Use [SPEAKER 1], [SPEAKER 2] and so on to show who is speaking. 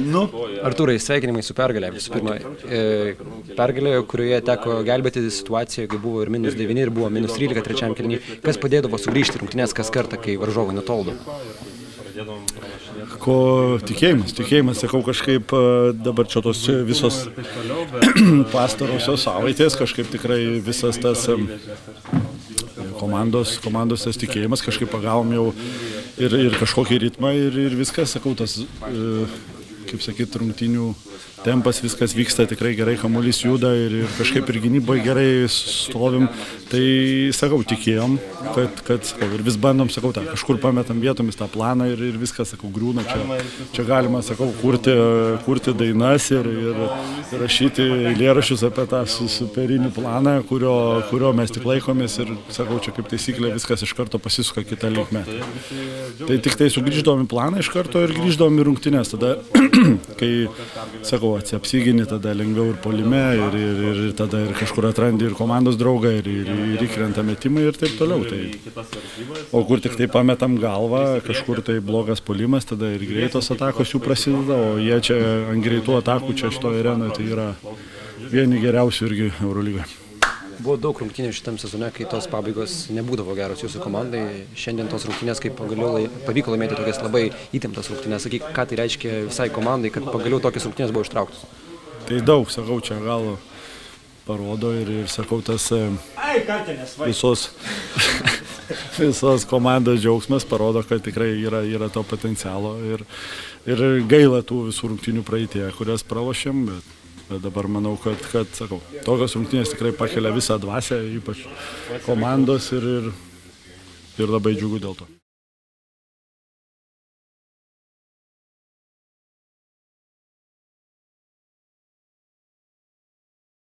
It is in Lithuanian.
[SPEAKER 1] Nu,
[SPEAKER 2] Artūrai, sveikinimai su pergalė. Visų pirma, pergalė, kurioje teko gelbėti situaciją, kai buvo ir -9 ir buvo -13 trečiam kėliny. Kas padėdavo sugrįžti rungtynes kas kartą, kai varžovai netoldo?
[SPEAKER 1] ko tikėjimas, sakau, kažkaip dabar čia tos visos pastarosios savaitės, kažkaip tikrai visas tas komandos tas tikėjimas, kažkaip pagavom jau ir kažkokį ritmą ir viskas, sakau, tas, kaip sakyt, rungtynių tempas, viskas vyksta tikrai gerai, kamuolys juda ir kažkaip ir gynyboje gerai stovim, tai, sakau, tikėjom, kad sakau, ir vis bandom, sakau, kažkur pametam vietomis tą planą ir viskas, sakau, griūna, čia galima, sakau, kurti dainas ir rašyti eilėraščius apie tą superinį planą, kurio mes tik laikomės ir, sakau, čia kaip taisyklė viskas iš karto pasisuka kitą linkmę. Tai tik tai sugrįždom į planą iš karto ir grįždom į rungtynes, tada, kai, sakau, apsigini, tada lengviau ir puolime, ir tada ir kažkur atrandi ir komandos draugą, ir įkrenta metimai ir taip toliau. O kur tik tai pametam galvą, kažkur tai blogas puolimas, tada ir greitos atakos jų prasideda, o jie čia ant greitų atakų čia šitoje arenoje tai yra vieni geriausių irgi Eurolygoje.
[SPEAKER 2] Buvo daug rungtynių šitam sezone, kai tos pabaigos nebūdavo geros jūsų komandai. Šiandien tos rungtynės, kaip pagaliau pavyko laimėti tokias labai įtemptas rungtynės. Sakyk, ką tai reiškia visai komandai, kad pagaliau tokias rungtynės buvo ištrauktos?
[SPEAKER 1] Tai daug, sakau, čia gal parodo ir sakau, tas visos komandos džiaugsmas parodo, kad tikrai yra to potencialo ir gaila tų visų rungtynių praeityje, kurias pralošėm, bet dabar manau, kad sakau, tokios rungtynės tikrai pakelia visą dvasią, ypač komandos ir labai džiugu dėl to.